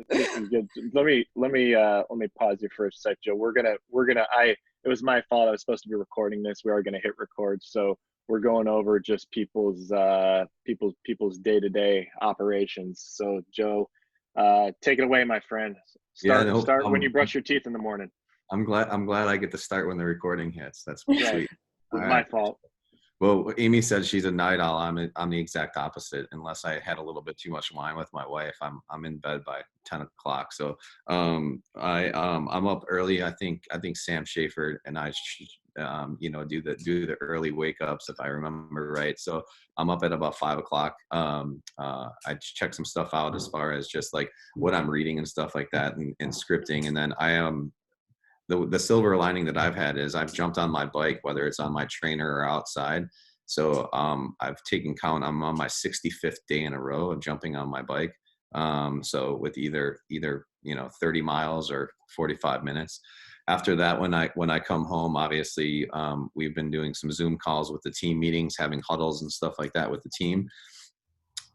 This is good. Let me pause you for a sec, Joe. It was my fault. I was supposed to be recording this. We are gonna hit record, so we're going over just people's day-to-day operations. So Joe, take it away, my friend. Yeah, Start when you brush your teeth in the morning. I'm glad I get to start when the recording hits. That's Right. sweet. All My right. fault. Well, Amy said she's a night owl. I'm the exact opposite. Unless I had a little bit too much wine with my wife, I'm in bed by 10 o'clock. So I'm up early. I think Sam Schaefer and I do the early wake ups, if I remember right. So I'm up at about 5 o'clock. I check some stuff out as far as just like what I'm reading and stuff like that, and scripting. And then I am the silver lining that I've had is I've jumped on my bike, whether it's on my trainer or outside. So I've taken count. I'm on my 65th day in a row of jumping on my bike. So with either 30 miles or 45 minutes. After that, when I come home, obviously we've been doing some Zoom calls with the team meetings, having huddles and stuff like that with the team,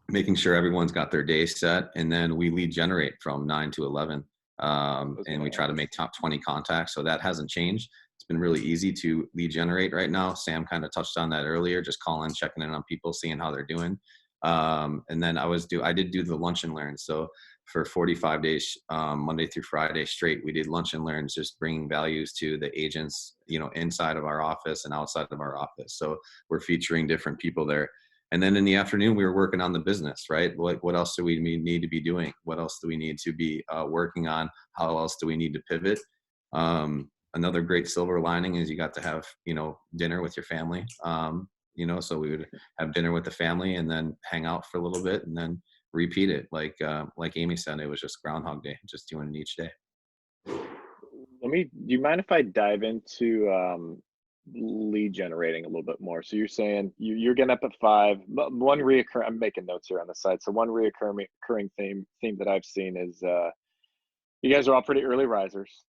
making sure everyone's got their day set, and then we lead generate from 9 to 11. And we try to make top 20 contacts. So that hasn't changed. It's been really easy to lead generate right now. Sam kind of touched on that earlier, just calling, checking in on people, seeing how they're doing. And then I did do the lunch and learn. So for 45 days, Monday through Friday straight, we did lunch and learns, just bringing values to the agents, inside of our office and outside of our office. So we're featuring different people there. And then in the afternoon, we were working on the business, right? What else do we need to be doing? What else do we need to be working on? How else do we need to pivot? Another great silver lining is you got to have, dinner with your family. So we would have dinner with the family and then hang out for a little bit and then repeat it. Like Amy said, it was just Groundhog Day, just doing it each day. Do you mind if I dive into lead generating a little bit more? So you're saying you're getting up at 5. I'm making notes here on the side. So one reoccurring theme that I've seen is you guys are all pretty early risers.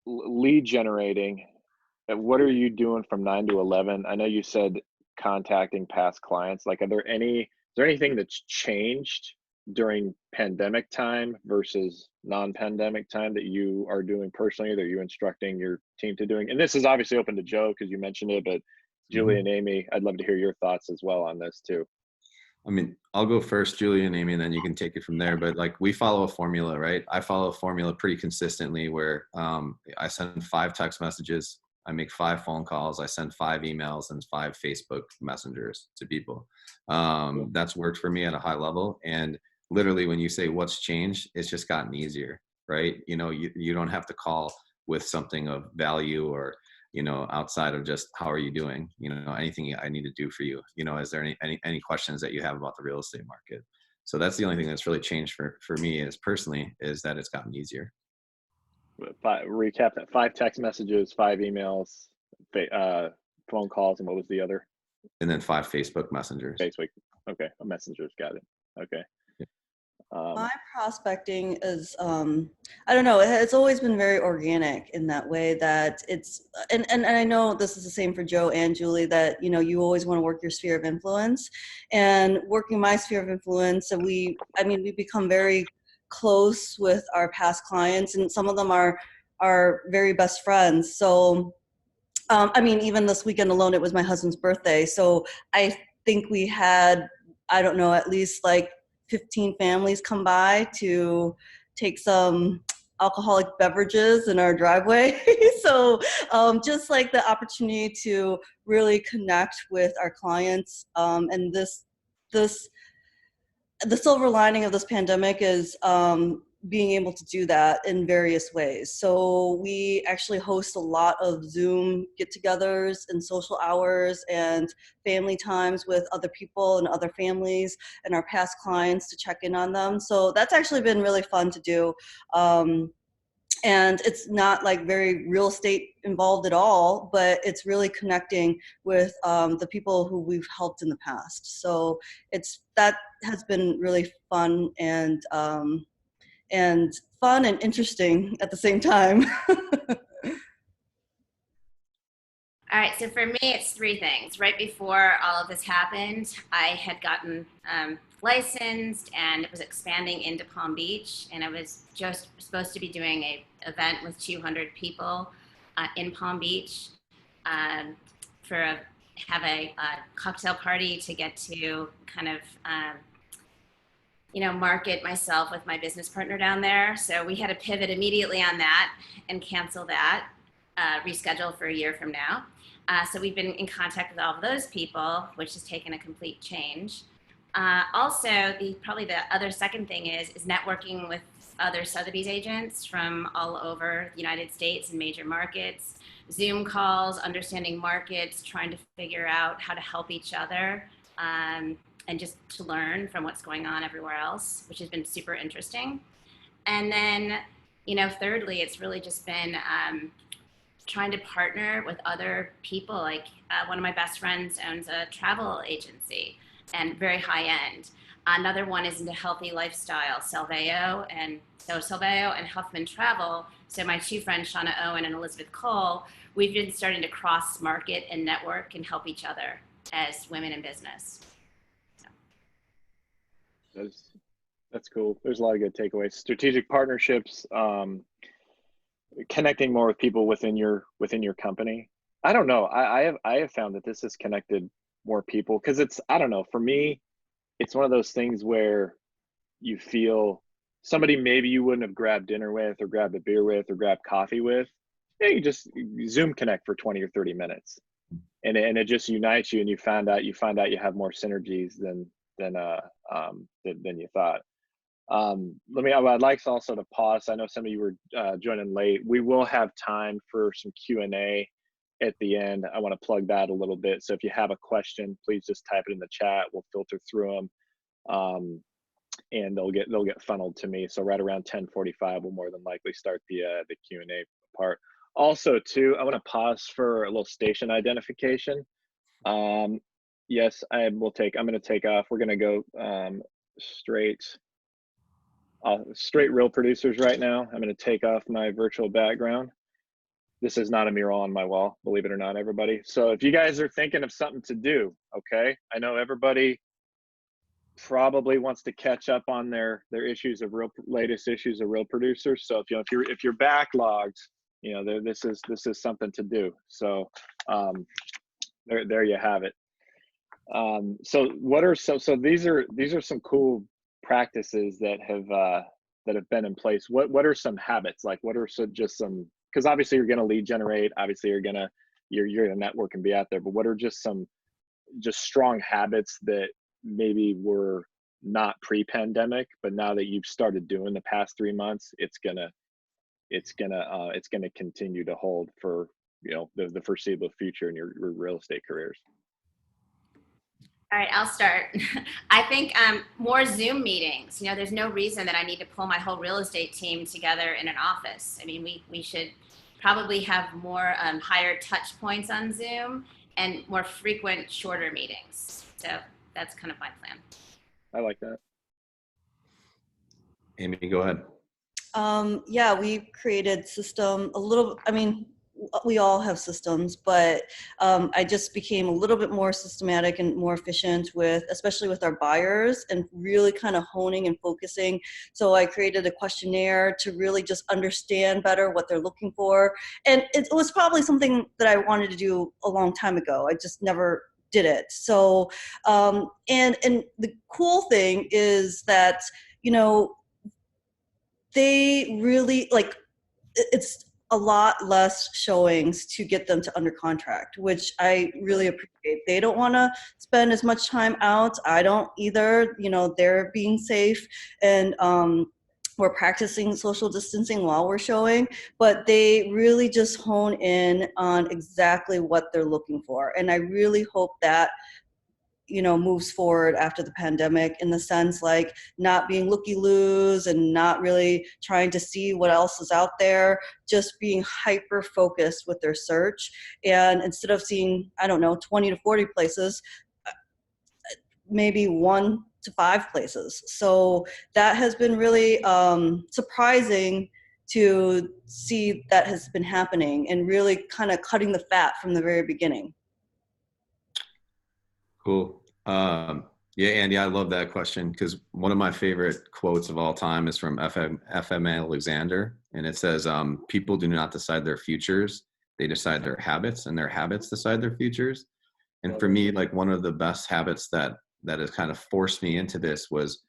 Lead generating. What are you doing from 9 to 11? I know you said contacting past clients. Like, is there anything that's changed during pandemic time versus non-pandemic time that you are doing personally, that you're instructing your team to doing? And this is obviously open to Joe because you mentioned it, but Julie and Amy, I'd love to hear your thoughts as well on this too. I mean, I'll go first, Julie and Amy, and then you can take it from there. But like, we follow a formula, right? I follow a formula pretty consistently where I send 5 text messages, I make 5 phone calls, I send 5 emails and 5 Facebook messengers to people. That's worked for me at a high level. And literally, when you say what's changed, it's just gotten easier, right? You don't have to call with something of value or outside of just how are you doing, anything I need to do for you, is there any questions that you have about the real estate market? So that's the only thing that's really changed for me is personally, is that it's gotten easier. Recap that: 5 text messages, 5 emails, phone calls, and what was the other? And then 5 Facebook messengers. Facebook. Okay. Messengers. Got it. Okay. My prospecting is, I don't know, it's always been very organic in that way that it's, and I know this is the same for Joe and Julie, that, you always want to work your sphere of influence, and working my sphere of influence. And we become very close with our past clients, and some of them are very best friends. So, even this weekend alone, it was my husband's birthday. So I think we had, I don't know, at least like 15 families come by to take some alcoholic beverages in our driveway. So just like the opportunity to really connect with our clients. And the silver lining of this pandemic is being able to do that in various ways. So we actually host a lot of Zoom get-togethers and social hours and family times with other people and other families and our past clients to check in on them. So that's actually been really fun to do. And it's not like very real estate involved at all, but it's really connecting with the people who we've helped in the past. So that has been really fun and fun and interesting at the same time. All right, so for me, it's 3 things. Right before all of this happened, I had gotten licensed and was expanding into Palm Beach. And I was just supposed to be doing a event with 200 people in Palm Beach for have a cocktail party to get to kind of market myself with my business partner down there. So we had to pivot immediately on that and cancel that, reschedule for a year from now. So we've been in contact with all of those people, which has taken a complete change. Also, probably the other second thing is networking with other Sotheby's agents from all over the United States and major markets, Zoom calls, understanding markets, trying to figure out how to help each other, and just to learn from what's going on everywhere else, which has been super interesting. And then, thirdly, it's really just been trying to partner with other people. Like one of my best friends owns a travel agency and very high end. Another one is into healthy lifestyle, Salveo and Huffman Travel. So my two friends, Shauna Owen and Elizabeth Cole, we've been starting to cross market and network and help each other as women in business. So. That's cool. There's a lot of good takeaways. Strategic partnerships, connecting more with people within your company. I don't know. I have found that this has connected more people because I don't know, for me, it's one of those things where you feel somebody maybe you wouldn't have grabbed dinner with or grabbed a beer with or grabbed coffee with. Yeah, you just Zoom connect for 20 or 30 minutes and it just unites you, and you find out you have more synergies than you thought. I'd like also to pause. I know some of you were joining late. We will have time for some Q&A at the end. I want to plug that a little bit. So if you have a question, please just type it in the chat. We'll filter through them, and they'll get funneled to me. So right around 10:45, we'll more than likely start the Q&A part. Also, too, I want to pause for a little station identification. Yes, I'm going to take off. We're going to go straight Real Producers right now. I'm going to take off my virtual background. This is not a mural on my wall, believe it or not, everybody. So if you guys are thinking of something to do, okay, I know everybody probably wants to catch up on their latest issues of Real Producers. So if you're backlogged, this is something to do. So there you have it. So these are some cool practices that have been in place. What are some habits? Like what are some, because obviously you're going to lead generate, obviously you're going to network and be out there, but what are just some strong habits that maybe were not pre-pandemic, but now that you've started doing the past 3 months, it's gonna continue to hold for the foreseeable future in your real estate careers? All right, I'll start. I think more Zoom meetings. There's no reason that I need to pull my whole real estate team together in an office. I mean, we should probably have more higher touch points on Zoom and more frequent, shorter meetings. So that's kind of my plan. I like that. Amy, go ahead. Yeah, we created we all have systems, but I just became a little bit more systematic and more efficient especially with our buyers, and really kind of honing and focusing. So I created a questionnaire to really just understand better what they're looking for. And it was probably something that I wanted to do a long time ago. I just never did it. So, and the cool thing is that, they really it's a lot less showings to get them to under contract, which I really appreciate. They don't want to spend as much time out. I don't either. They're being safe, and we're practicing social distancing while we're showing, but they really just hone in on exactly what they're looking for. And I really hope that moves forward after the pandemic, in the sense like not being looky-loos and not really trying to see what else is out there, just being hyper focused with their search. And instead of seeing, 20 to 40 places, maybe 1 to 5 places. So that has been really surprising to see that has been happening, and really kind of cutting the fat from the very beginning. Cool. Yeah, Andy, I love that question because one of my favorite quotes of all time is from FM Alexander, and it says, "People do not decide their futures; they decide their habits, and their habits decide their futures." And Love for it. me, like one of the best habits that has kind of forced me into this was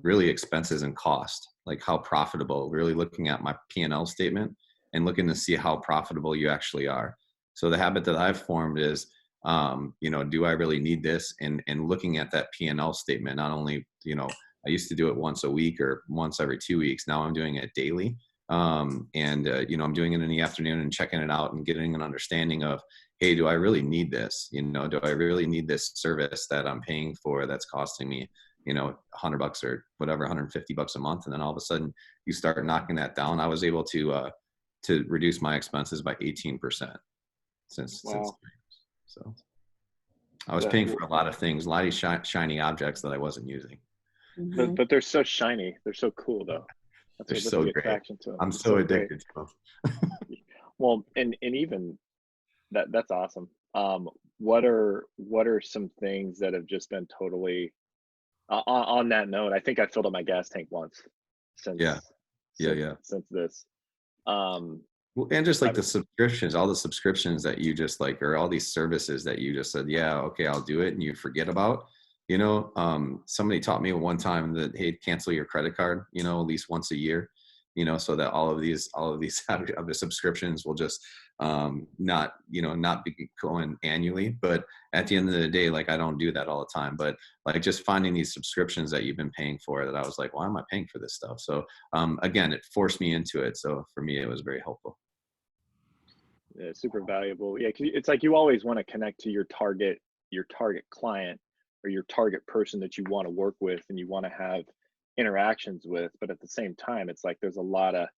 really expenses and cost, like how profitable. Really looking at my P&L statement and looking to see how profitable you actually are. So the habit that I've formed is, do I really need this? And looking at that P&L statement, not only, I used to do it once a week or once every 2 weeks. Now I'm doing it daily. I'm doing it in the afternoon and checking it out and getting an understanding of, hey, do I really need this? Do I really need this service that I'm paying for that's costing me, $100 or whatever, $150 a month? And then all of a sudden you start knocking that down. I was able to reduce my expenses by 18% since. Wow. So I was paying for a lot of things, a lot of shiny objects that I wasn't using. But they're so shiny. They're so cool though. They're so great. Attraction to them. I'm so addicted to them. Well, and even that's awesome. What are some things that have just been totally on that note? I think I filled up my gas tank once since since this. Well, and just like the subscriptions, all the subscriptions that you just like, or all these services that you just said, yeah, okay, I'll do it, and you forget about. Somebody taught me one time that, hey, cancel your credit card, at least once a year, so that all of these of the subscriptions will just not be going annually. But at the end of the day, like, I don't do that all the time, but like just finding these subscriptions that you've been paying for, that I was like, why am I paying for this stuff? So again, it forced me into it. So for me, it was very helpful. Yeah, super valuable. Yeah, 'cause it's like you always want to connect to your target client or your target person that you want to work with and you want to have interactions with. But at the same time, it's like there's a lot of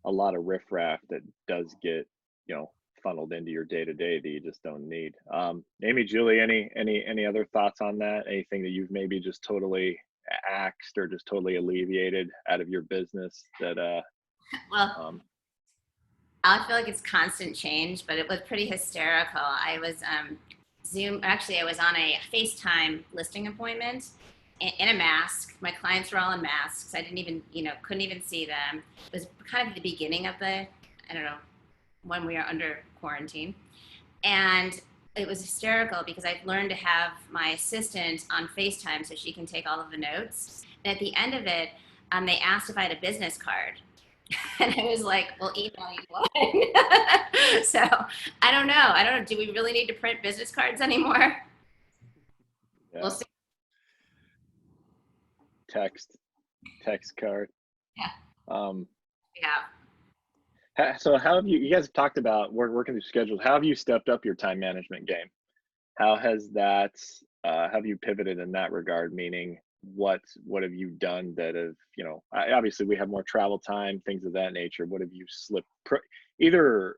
riffraff that does get, funneled into your day to day that you just don't need. Amy, Julie, any other thoughts on that? Anything that you've maybe just totally axed or just totally alleviated out of your business that Well, I feel like it's constant change, but it was pretty hysterical. I was I was on a FaceTime listing appointment in a mask. My clients were all in masks. I didn't even, couldn't even see them. It was kind of the beginning of when we are under quarantine. And it was hysterical because I've learned to have my assistant on FaceTime so she can take all of the notes. And at the end of it, they asked if I had a business card. And I was like, well, email you one. So I don't know. Do we really need to print business cards anymore? Yeah. We'll see. Text card. Yeah. So how have you guys have talked about working through schedules? How have you stepped up your time management game? How has that, have you pivoted in that regard? Meaning what have you done that have, obviously we have more travel time, things of that nature. What have you slipped, either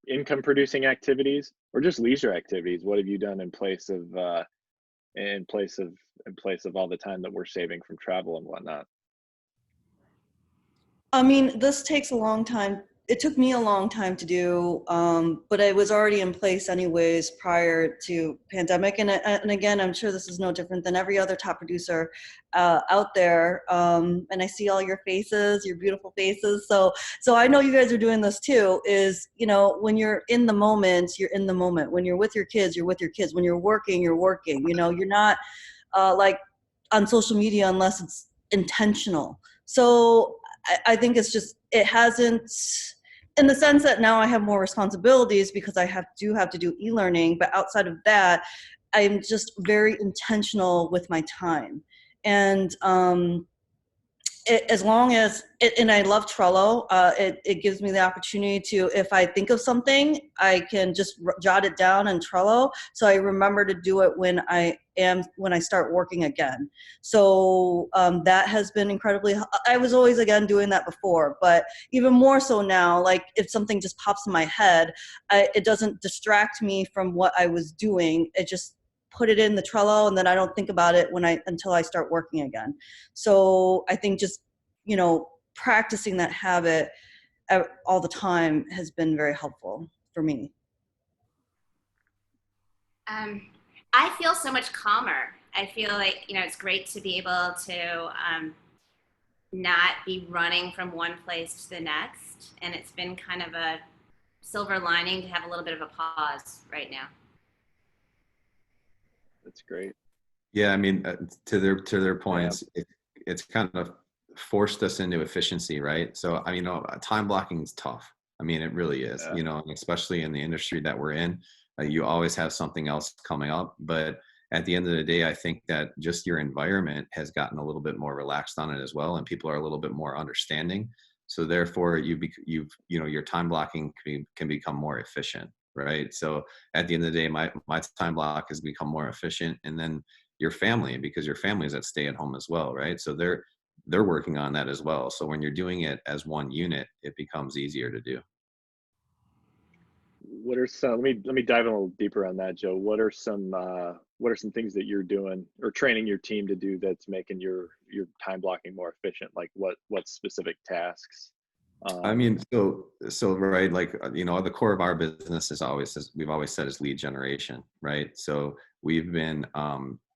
income producing activities or just leisure activities? What have you done in place of all the time that we're saving from travel and whatnot? I mean, this takes a long time. It took me a long time to do, but it was already in place anyways prior to pandemic. And again, I'm sure this is no different than every other top producer out there. And I see all your faces, your beautiful faces. So I know you guys are doing this too, is, when you're in the moment, you're in the moment. When you're with your kids, you're with your kids. When you're working, you're working. You're not like on social media unless it's intentional. So I think it's just, it hasn't, in the sense that now I have more responsibilities because I do have to do e-learning, but outside of that, I'm just very intentional with my time. And as long as, and I love Trello, it gives me the opportunity to, if I think of something, I can just jot it down in Trello, so I remember to do it when I start working again. So that has been incredibly, I was always, again, doing that before, but even more so now, like if something just pops in my head, it doesn't distract me from what I was doing. It just put it in the Trello, and then I don't think about it until I start working again. So I think just, practicing that habit all the time has been very helpful for me. I feel so much calmer. I feel like, it's great to be able to not be running from one place to the next. And it's been kind of a silver lining to have a little bit of a pause right now. That's great. Yeah, I mean, to their points, it's kind of forced us into efficiency, right? So, I mean, time blocking is tough. I mean, it really is, Yeah. and especially in the industry that we're in, you always have something else coming up. But at the end of the day, I think that just your environment has gotten a little bit more relaxed on it as well, and people are a little bit more understanding. So therefore, your time blocking can become more efficient, right? So at the end of the day, my time block has become more efficient, and then your family, because your family is at stay at home as well, right? So they're working on that as well. So when you're doing it as one unit, it becomes easier to do. What are some, let me dive in a little deeper on that, Joe. What are some things that you're doing or training your team to do that's making your time blocking more efficient? Like what specific tasks? I Um, mean, so right, like the core of our business is always, as we've always said, is lead generation, right? So we've been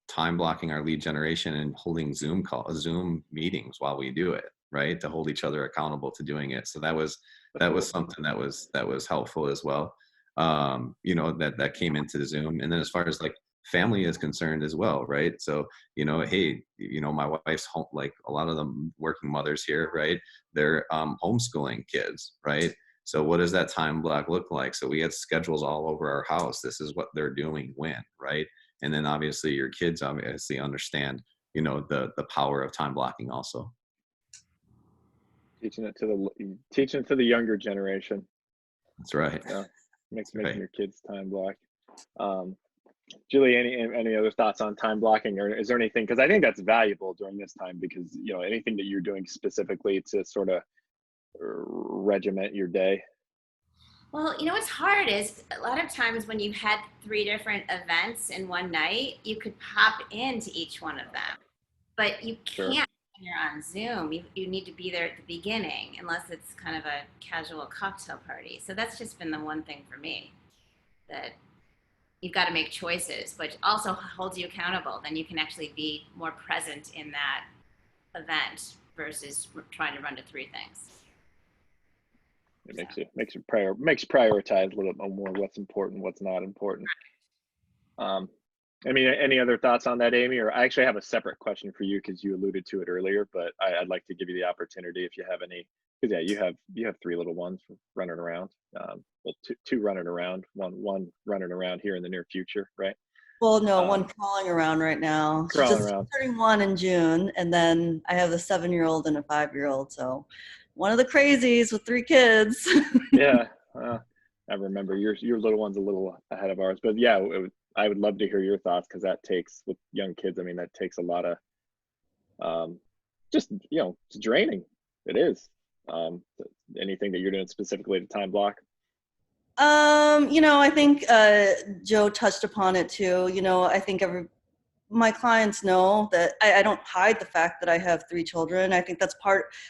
time blocking our lead generation and holding Zoom meetings while we do it, right? To hold each other accountable to doing it. So that was something that was helpful as well. That came into the Zoom, and then as far as like family is concerned as well, right? So hey, my wife's home, like a lot of the working mothers here, right? They're homeschooling kids, right? So what does that time block look like? So we had schedules all over our house. This is what they're doing when, right? And then obviously your kids obviously understand, the power of time blocking also. teaching it to the younger generation. That's right. Yeah, That's making right. your kids time block. Um, Julie, any other thoughts on time blocking, or is there anything? Because I think that's valuable during this time, because anything that you're doing specifically to sort of regiment your day. Well, what's hard is a lot of times when you had 3 different events in one night, you could pop into each one of them, but you Sure. can't when you're on Zoom. You need to be there at the beginning, unless it's kind of a casual cocktail party. So that's just been the one thing for me, that you've got to make choices, but also holds you accountable. Then you can actually be more present in that event versus trying to run to 3 things. It makes prioritize a little bit more what's important, what's not important. I mean, any other thoughts on that, Amy? Or I actually have a separate question for you, because you alluded to it earlier, but I'd like to give you the opportunity if you have any. Because yeah, you have 3 little ones running around. Well, two running around, one running around here in the near future, right? Well, no, one Um, crawling around right now. She's crawling just around. turning 1 in June, and then I have a 7-year-old and a 5-year-old. So one of the crazies with 3 kids. Yeah, I remember your little one's a little ahead of ours, but yeah, I would love to hear your thoughts, because that takes, with young kids, I mean, that takes a lot of just it's draining. It is. Anything that you're doing specifically to time block? I think Joe touched upon it too. I think my clients know that I don't hide the fact that I have 3 children. I think that's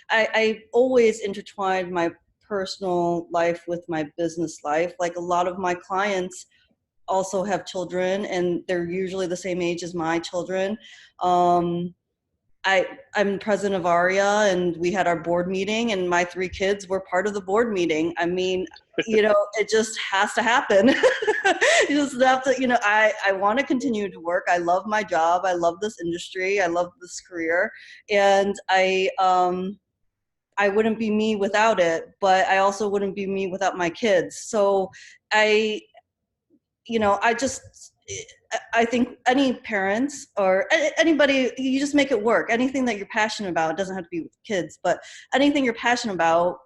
I always intertwined my personal life with my business life. Like a lot of my clients also have children, and they're usually the same age as my children. I'm president of ARIA, and we had our board meeting, and my 3 kids were part of the board meeting. I mean, it just has to happen. You just have to, I want to continue to work. I love my job. I love this industry. I love this career. And I wouldn't be me without it, but I also wouldn't be me without my kids. So I I think any parents or anybody, you just make it work. Anything that you're passionate about, it doesn't have to be with kids, but anything you're passionate about,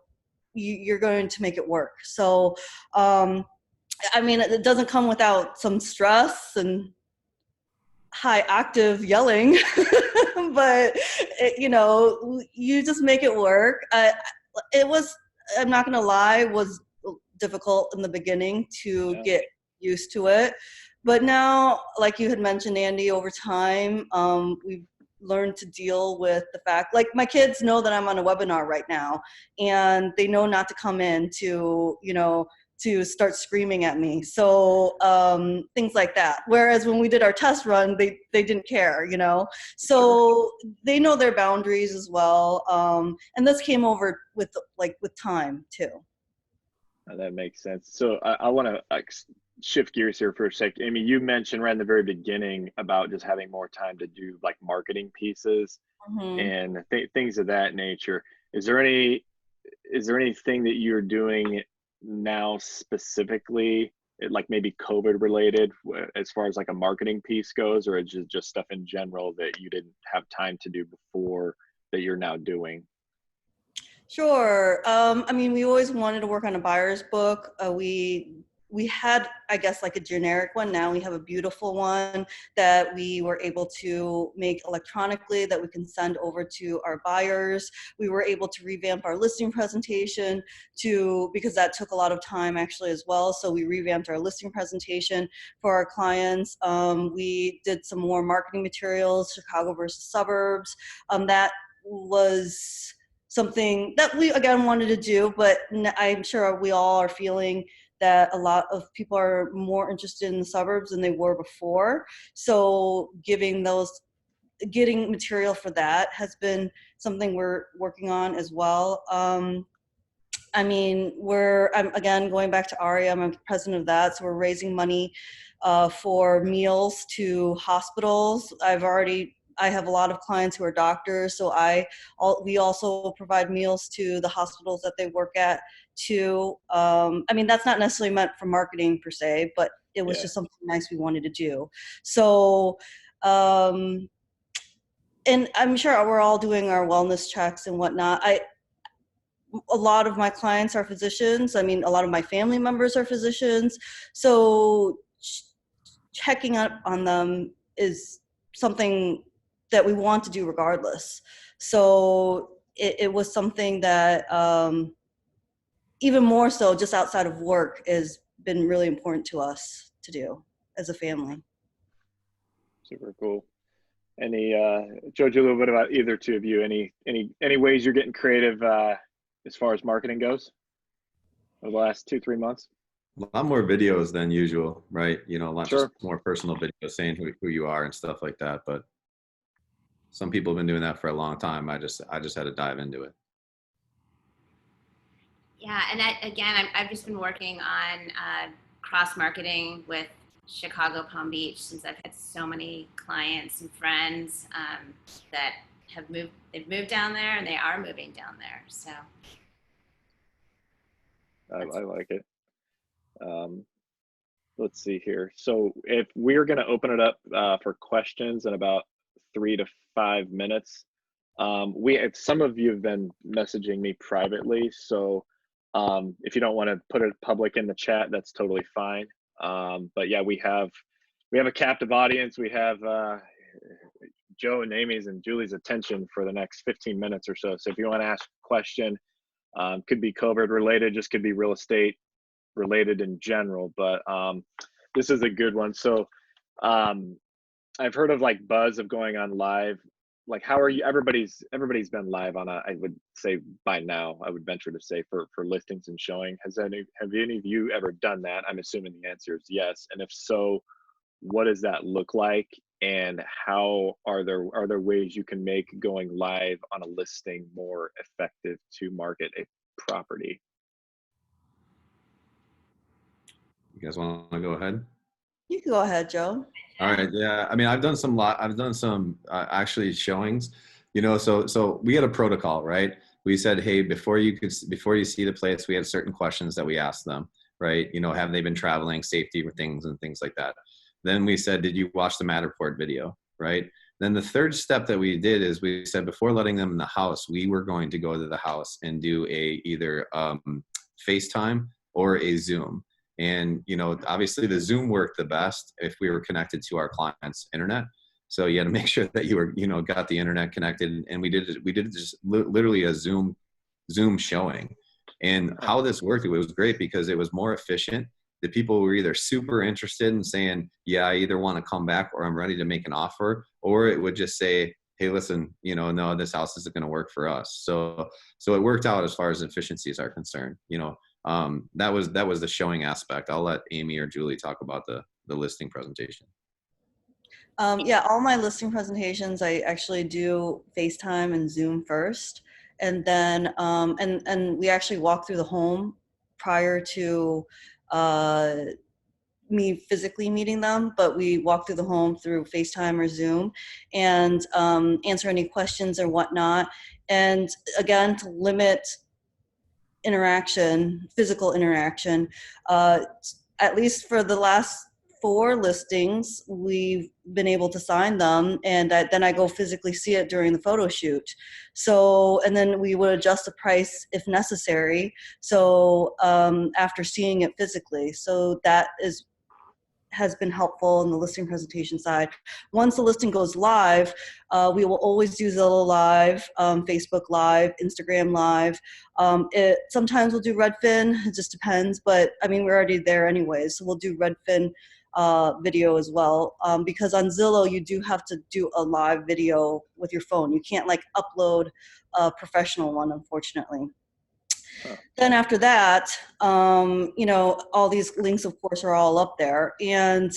you're going to make it work. So, I mean, it doesn't come without some stress and high octave yelling, but you just make it work. It was, I'm not going to lie, was difficult in the beginning to get used to it. But now, like you had mentioned, Andy, over time, we've learned to deal with the fact, like my kids know that I'm on a webinar right now, and they know not to come in to, to start screaming at me. So things like that. Whereas when we did our test run, they didn't care, you know? So they know their boundaries as well. And this came over with time too. That makes sense. So I want to shift gears here for a sec. Amy, you mentioned right in the very beginning about just having more time to do like marketing pieces and things of that nature. Is there anything that you're doing now specifically, like maybe COVID related, as far as like a marketing piece goes, or is it just stuff in general that you didn't have time to do before that you're now doing? Sure. I mean, we always wanted to work on a buyer's book. We had, I guess, like a generic one. Now we have a beautiful one that we were able to make electronically that we can send over to our buyers. We were able to revamp our listing presentation because that took a lot of time actually as well. So we revamped our listing presentation for our clients. We did some more marketing materials, Chicago versus suburbs. That was something that we again wanted to do, but I'm sure we all are feeling that a lot of people are more interested in the suburbs than they were before. So getting material for that has been something we're working on as well. I mean, I'm again going back to ARIA, I'm president of that, so we're raising money for meals to hospitals. I have a lot of clients who are doctors, so we also provide meals to the hospitals that they work at too. I mean, that's not necessarily meant for marketing per se, but it was just something nice we wanted to do. So, and I'm sure we're all doing our wellness checks and whatnot. A lot of my clients are physicians. I mean, a lot of my family members are physicians. So checking up on them is something that we want to do regardless. So it was something that even more so just outside of work has been really important to us to do as a family. Super cool. Joe, Julia, what about either two of you? Any ways you're getting creative as far as marketing goes over the last 2-3 months? A lot more videos than usual, right? You know, a lot Sure. just more personal videos saying who you are and stuff like that. But some people have been doing that for a long time. I just had to dive into it. Yeah, and I've just been working on cross marketing with Chicago, Palm Beach, since I've had so many clients and friends that they've moved down there and they are moving down there. So I like it. Let's see here. So if we're going to open it up for questions in about 3 to 5 minutes, some of you have been messaging me privately. So if you don't want to put it public in the chat, that's totally fine. But yeah, we have a captive audience. We have Joe and Amy's and Julie's attention for the next 15 minutes or so. So if you want to ask a question, could be COVID related, just could be real estate related in general, but this is a good one. So I've heard of like buzz of going on live. Like, how are you? Everybody's been live on I would say by now, I would venture to say for listings and showing. Have any of you ever done that? I'm assuming the answer is yes. And if so, what does that look like? And how are there ways you can make going live on a listing more effective to market a property? You guys want to go ahead? You can go ahead, Joe. All right. Yeah. I mean, I've done some actually showings, you know, so we had a protocol, right? We said, hey, before you see the place, we had certain questions that we asked them, right? You know, have they been traveling, safety things and things like that. Then we said, did you watch the Matterport video, right? Then the third step that we did is we said, before letting them in the house, we were going to go to the house and do either FaceTime or a Zoom. And, you know, obviously the Zoom worked the best if we were connected to our client's internet. So you had to make sure that you were, you know, got the internet connected. And we did just literally a Zoom showing. And how this worked, it was great because it was more efficient. The people were either super interested in saying, yeah, I either want to come back or I'm ready to make an offer, or it would just say, hey, listen, you know, no, this house isn't going to work for us. So it worked out as far as efficiencies are concerned. You know, that was the showing aspect. I'll let Amy or Julie talk about the listing presentation. Yeah, all my listing presentations, I actually do FaceTime and Zoom first. And then, and we actually walk through the home prior to me physically meeting them, but we walk through the home through FaceTime or Zoom and answer any questions or whatnot. And again, to limit interaction, physical interaction, at least for the last 4 listings, we've been able to sign them, and then I go physically see it during the photo shoot. So, and then we would adjust the price if necessary. So after seeing it physically, so that has been helpful in the listing presentation side. Once the listing goes live, we will always do Zillow Live, Facebook Live, Instagram Live. Sometimes we'll do Redfin, it just depends, but I mean, we're already there anyways, so we'll do Redfin video as well. Because on Zillow, you do have to do a live video with your phone. You can't like upload a professional one, unfortunately. Then after that, you know, all these links, of course, are all up there. And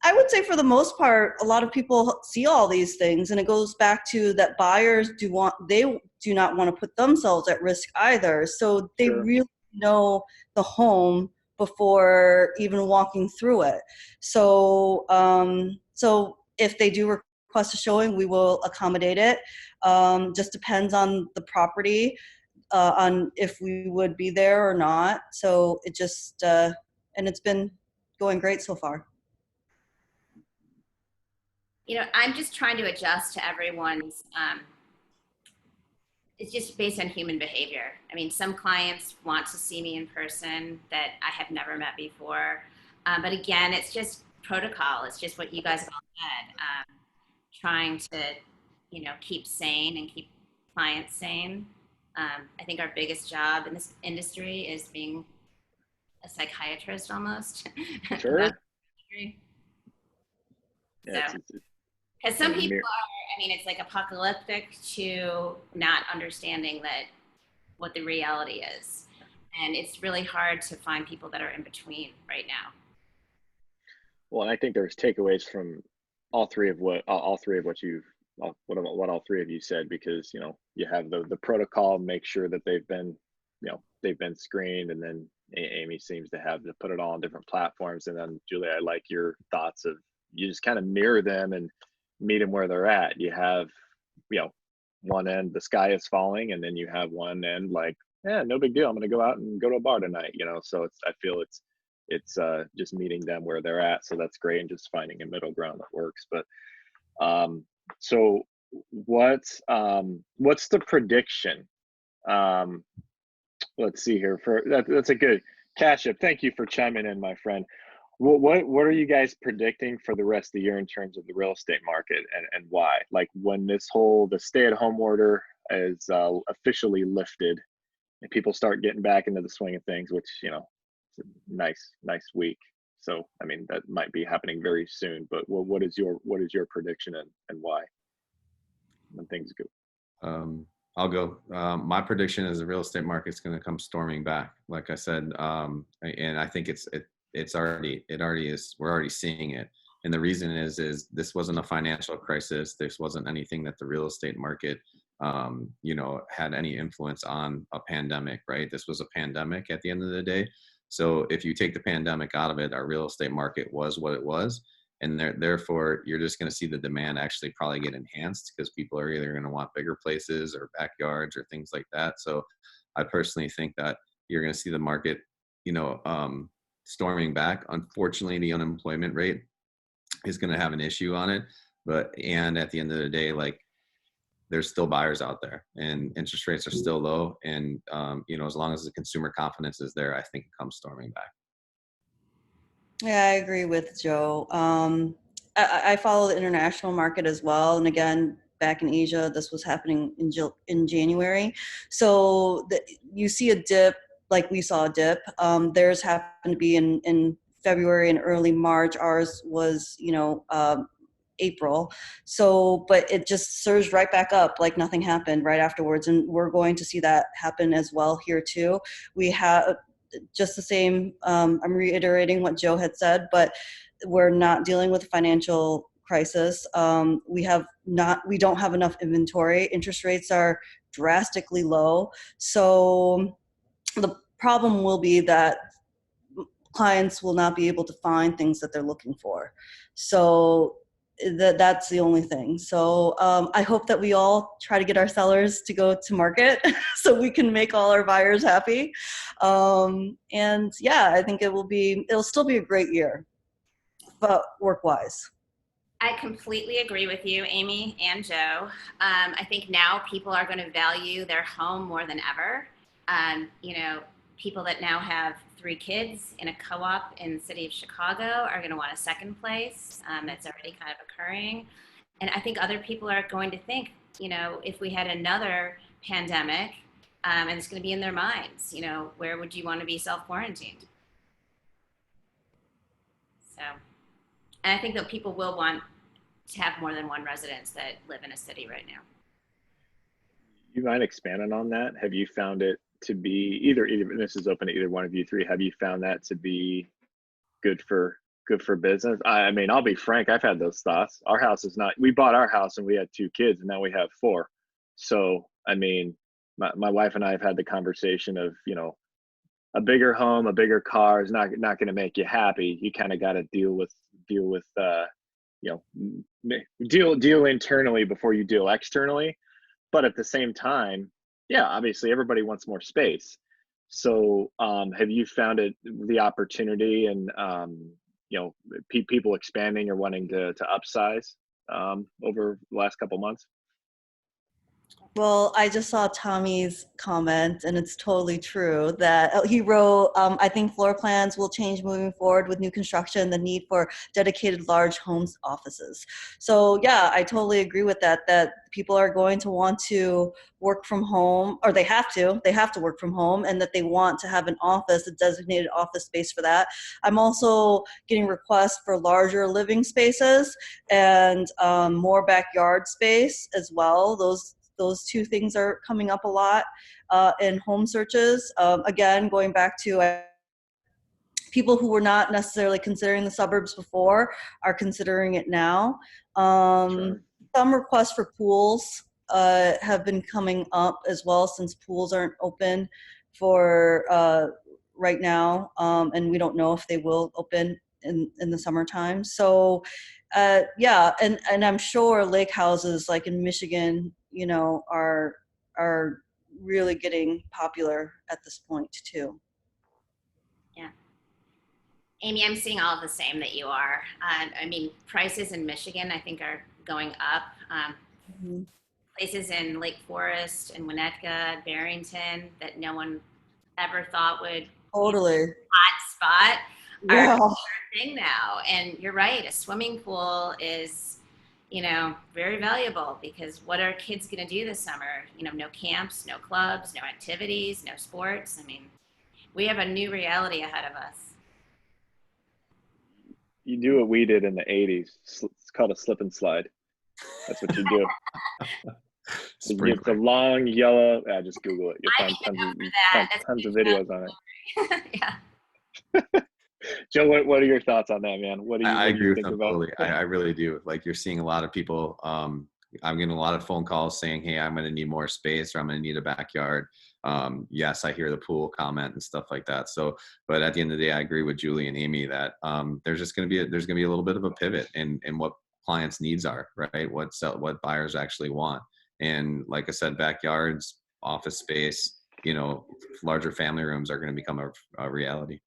I would say for the most part, a lot of people see all these things, and it goes back to that buyers do not want to put themselves at risk either. So they Sure. really know the home before even walking through it. So, so if they do request a showing, we will accommodate it. Just depends on the property. On if we would be there or not. So it just, and it's been going great so far. You know, I'm just trying to adjust to everyone's, it's just based on human behavior. I mean, some clients want to see me in person that I have never met before. But again, it's just protocol. It's just what you guys have all said. Trying to, you know, keep sane and keep clients sane. I think our biggest job in this industry is being a psychiatrist almost. Sure. Because some people are, I mean, it's like apocalyptic to not understanding that what the reality is. And it's really hard to find people that are in between right now. Well, and I think there's takeaways from all three of what all three of you said, because you know you have the protocol, make sure that they've been screened, and then Amy seems to have to put it all on different platforms, and then Julie, I like your thoughts of you just kind of mirror them and meet them where they're at. You have, you know, one end the sky is falling, and then you have one end like, yeah, no big deal, I'm gonna go out and go to a bar tonight, you know. So I feel it's just meeting them where they're at, so that's great, and just finding a middle ground that works. But so what's the prediction? Let's see here. For that's a good catch up. Thank you for chiming in, my friend. What are you guys predicting for the rest of the year in terms of the real estate market, and why? Like when the stay-at-home order is officially lifted and people start getting back into the swing of things, which, you know, it's a nice week. So I mean, that might be happening very soon. But what is your prediction, and why when things go? I'll go. My prediction is the real estate market's going to come storming back. Like I said, and I think it already is. We're already seeing it. And the reason is this wasn't a financial crisis. This wasn't anything that the real estate market, you know, had any influence on a pandemic, right? This was a pandemic at the end of the day. So if you take the pandemic out of it, our real estate market was what it was. And therefore, you're just going to see the demand actually probably get enhanced because people are either going to want bigger places or backyards or things like that. So I personally think that you're going to see the market, you know, storming back. Unfortunately, the unemployment rate is going to have an issue on it. And at the end of the day, like, there's still buyers out there and interest rates are still low. And, you know, as long as the consumer confidence is there, I think it comes storming back. Yeah, I agree with Joe. I follow the international market as well. And again, back in Asia, this was happening in January. So you see a dip, like we saw a dip. Theirs happened to be in February and early March. Ours was, you know, April. So, but it just surged right back up like nothing happened right afterwards. And we're going to see that happen as well here too. We have just the same, I'm reiterating what Joe had said, but we're not dealing with a financial crisis. We don't have enough inventory. Interest rates are drastically low. So the problem will be that clients will not be able to find things that they're looking for. So that's the only thing. So I hope that we all try to get our sellers to go to market so we can make all our buyers happy. And yeah, I think it'll still be a great year, but work-wise. I completely agree with you, Amy and Joe. I think now people are going to value their home more than ever. You know, people that now have 3 kids in a co-op in the city of Chicago are going to want a second place. That's already kind of occurring. And I think other people are going to think, you know, if we had another pandemic, and it's going to be in their minds, you know, where would you want to be self-quarantined? So, and I think that people will want to have more than one residence that live in a city right now. You mind expanding on that? Have you found it to be either, and this is open to either one of you three, have you found that to be good for business? I mean, I'll be frank, I've had those thoughts. Our house is not, we bought our house and we had 2 kids and now we have 4. So, I mean, my wife and I have had the conversation of, you know, a bigger home, a bigger car is not going to make you happy. You kind of got to deal with you know, deal internally before you deal externally. But at the same time, yeah, obviously everybody wants more space. So have you found it the opportunity and you know, people expanding or wanting to upsize over the last couple months? Well, I just saw Tommy's comment, and it's totally true that he wrote, I think floor plans will change moving forward with new construction, the need for dedicated large homes offices. So yeah, I totally agree with that people are going to want to work from home, or they have to work from home, and that they want to have an office, a designated office space for that. I'm also getting requests for larger living spaces and more backyard space as well. Those 2 things are coming up a lot in home searches. Again, going back to people who were not necessarily considering the suburbs before are considering it now. Sure. Some requests for pools have been coming up as well, since pools aren't open for right now, and we don't know if they will open in the summertime. So yeah, and I'm sure lake houses like in Michigan, you know, are really getting popular at this point too. Yeah. Amy, I'm seeing all of the same that you are. I mean, prices in Michigan, I think, are going up. Mm-hmm. Places in Lake Forest and Winnetka, Barrington, that no one ever thought would Totally. be a hot spot are Yeah. a thing now. And you're right, a swimming pool is, you know, very valuable, because what are kids going to do this summer? You know, no camps, no clubs, no activities, no sports. I mean, we have a new reality ahead of us. You do what we did in the 80s. It's called a slip and slide. That's what you do. It's a long yellow. Just Google it. You'll find tons of videos on it. Yeah. Joe, what are your thoughts on that, man? What do you, I agree with them about? totally. I really do. Like, you're seeing a lot of people. I'm getting a lot of phone calls saying, "Hey, I'm going to need more space, or I'm going to need a backyard." Yes, I hear the pool comment and stuff like that. So, but at the end of the day, I agree with Julie and Amy that there's just going to be a little bit of a pivot in what clients' needs are, right? What buyers actually want. And like I said, backyards, office space, you know, larger family rooms are going to become a reality.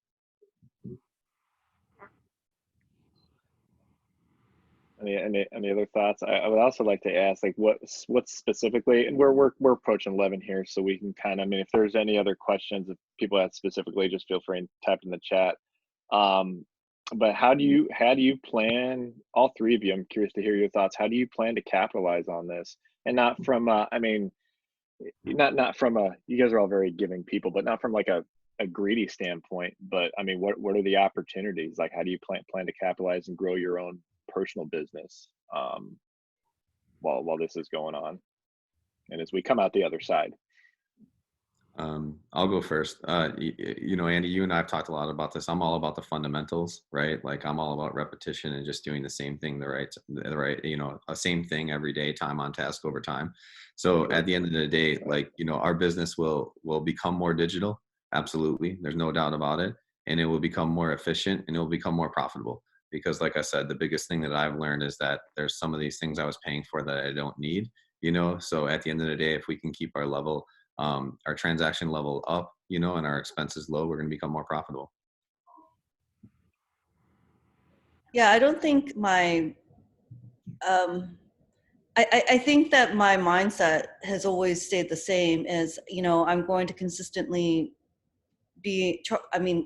Any other thoughts? I would also like to ask, like, what specifically, and we're approaching 11 here, so we can kind of, I mean, if there's any other questions if people have specifically, just feel free and type in the chat. But how do you plan, all 3 of you, I'm curious to hear your thoughts. How do you plan to capitalize on this? And not from, I mean, not from you guys are all very giving people, but not from like a greedy standpoint, but I mean, what are the opportunities? Like, how do you plan to capitalize and grow your own personal business while this is going on, and as we come out the other side? I'll go first. You know, Andy, you and I have talked a lot about this. I'm all about the fundamentals, right? Like I'm all about repetition and just doing the same thing, you know, a same thing every day, time on task over time. So at the end of the day, like, you know, our business will become more digital. Absolutely. There's no doubt about it. And it will become more efficient and it will become more profitable. Because like I said, the biggest thing that I've learned is that there's some of these things I was paying for that I don't need, you know? So at the end of the day, if we can keep our transaction level up, you know, and our expenses low, we're going to become more profitable. Yeah, I don't think my, I think that my mindset has always stayed the same as, you know, I'm going to consistently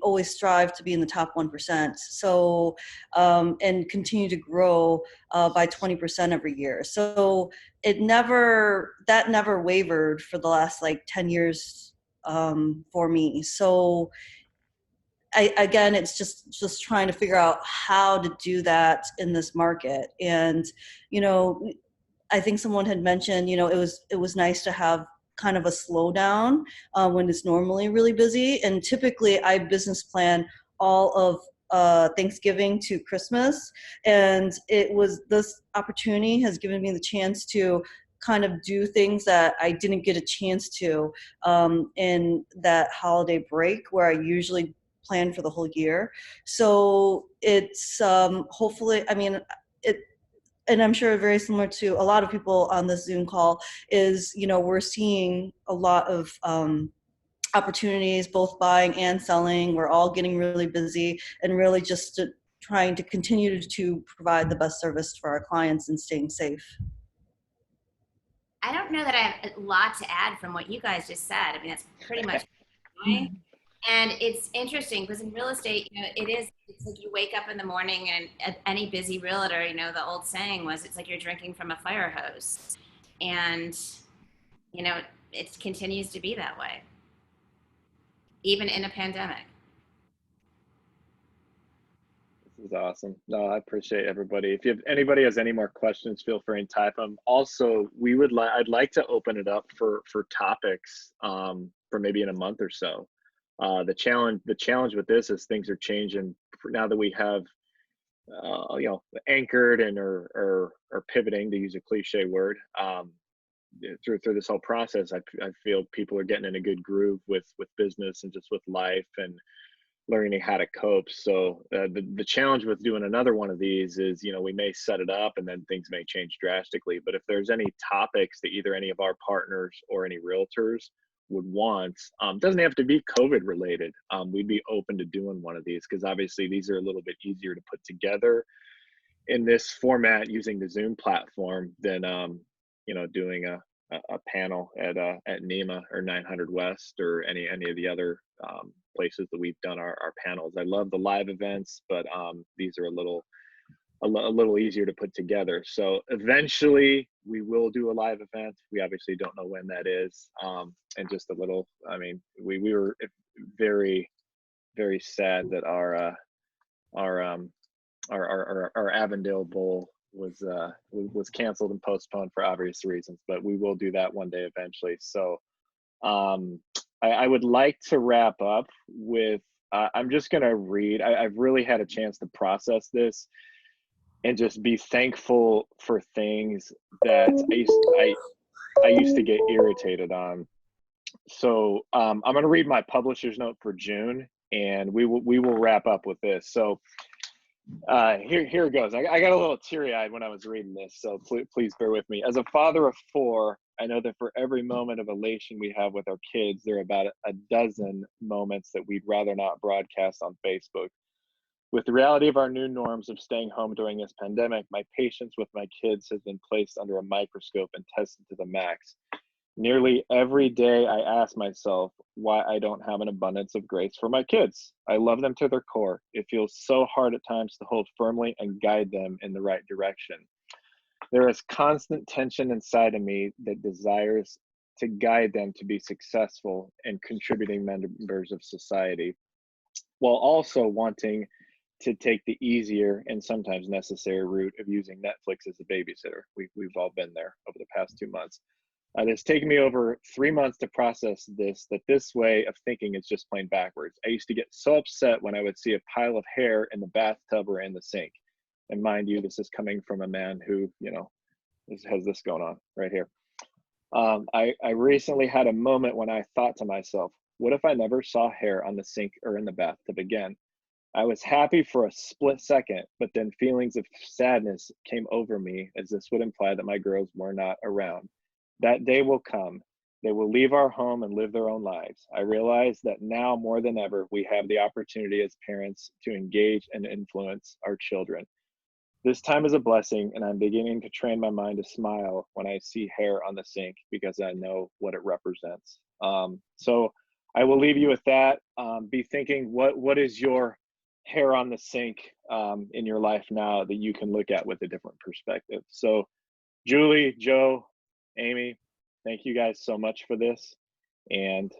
always strive to be in the top 1%. So, and continue to grow by 20% every year. So that never wavered for the last like 10 years for me. So again, it's just trying to figure out how to do that in this market. And, you know, I think someone had mentioned, you know, it was nice to have kind of a slowdown when it's normally really busy. And typically I business plan all of Thanksgiving to Christmas. And this opportunity has given me the chance to kind of do things that I didn't get a chance to in that holiday break where I usually plan for the whole year. So it's hopefully, I mean, it, and I'm sure very similar to a lot of people on this Zoom call is, you know, we're seeing a lot of opportunities, both buying and selling. We're all getting really busy and really just trying to continue to provide the best service for our clients and staying safe. I don't know that I have a lot to add from what you guys just said. I mean, that's pretty much and it's interesting because in real estate, you know, it's like you wake up in the morning and any busy realtor, you know, the old saying was, it's like you're drinking from a fire hose. And, you know, it continues to be that way, even in a pandemic. This is awesome. No, I appreciate everybody. If anybody has any more questions, feel free and type them. Also, I'd like to open it up for topics for maybe in a month or so. The challenge with this is things are changing now that we have you know, anchored and or pivoting, to use a cliche word, through this whole process. I feel people are getting in a good groove with business and just with life and learning how to cope. So the challenge with doing another one of these is, you know, we may set it up and then things may change drastically. But if there's any topics that either any of our partners or any realtors would want, doesn't have to be COVID related. We'd be open to doing one of these because obviously these are a little bit easier to put together in this format using the Zoom platform than you know, doing a panel at NEMA or 900 West or any of the other places that we've done our panels. I love the live events, but these are a little easier to put together. So eventually we will do a live event. We obviously don't know when that is. And just a little, I mean, we were very, very sad that our Avondale Bowl was canceled and postponed for obvious reasons, but we will do that one day eventually. So I would like to wrap up with, I'm just going to read, I've really had a chance to process this and just be thankful for things that I used to get irritated on. So I'm going to read my publisher's note for June, and we will wrap up with this. So here it goes. I got a little teary-eyed when I was reading this, so please bear with me. As a father of 4, I know that for every moment of elation we have with our kids, there are about a dozen moments that we'd rather not broadcast on Facebook. With the reality of our new norms of staying home during this pandemic, my patience with my kids has been placed under a microscope and tested to the max. Nearly every day I ask myself why I don't have an abundance of grace for my kids. I love them to their core. It feels so hard at times to hold firmly and guide them in the right direction. There is constant tension inside of me that desires to guide them to be successful and contributing members of society, while also wanting to take the easier and sometimes necessary route of using Netflix as a babysitter. We've all been there over the past 2 months. It's taken me over 3 months to process this way of thinking is just plain backwards. I used to get so upset when I would see a pile of hair in the bathtub or in the sink. And mind you, this is coming from a man who, has this going on right here. I recently had a moment when I thought to myself, what if I never saw hair on the sink or in the bathtub again? I was happy for a split second, but then feelings of sadness came over me, as this would imply that my girls were not around. That day will come. They will leave our home and live their own lives. I realize that now more than ever, we have the opportunity as parents to engage and influence our children. This time is a blessing, and I'm beginning to train my mind to smile when I see hair on the sink because I know what it represents. So I will leave you with that. Be thinking, what is your hair on the sink in your life now that you can look at with a different perspective? So Julie, Joe, Amy, thank you guys so much for this. And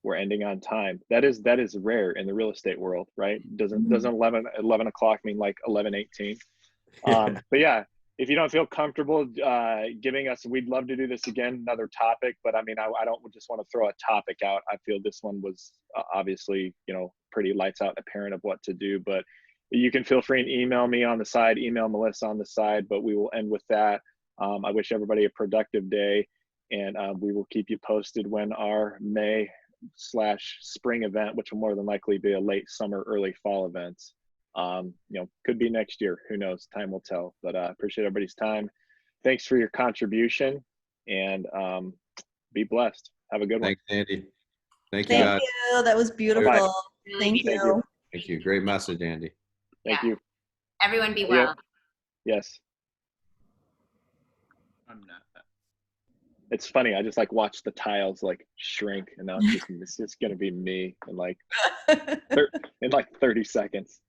we're ending on time. That is rare in the real estate world, right? Doesn't 11 o'clock mean like 11:18? But yeah, if you don't feel comfortable giving us, we'd love to do this again, another topic. But I mean, I don't just want to throw a topic out. I feel this one was obviously, pretty lights out and apparent of what to do. But you can feel free and email me on the side, email Melissa on the side. But we will end with that. I wish everybody a productive day, and we will keep you posted when our May/spring event, which will more than likely be a late summer, early fall event. Could be next year. Who knows? Time will tell. But I appreciate everybody's time. Thanks for your contribution, and be blessed. Have a good one. Thanks, Andy. Thank you, Thank guys. you. That was beautiful. Bye. Thank you. Thank you. Great message, Andy. Thank you. Everyone be well. Yes. I'm not. It's funny. I just watch the tiles shrink, and now it's just gonna be me in 30 seconds.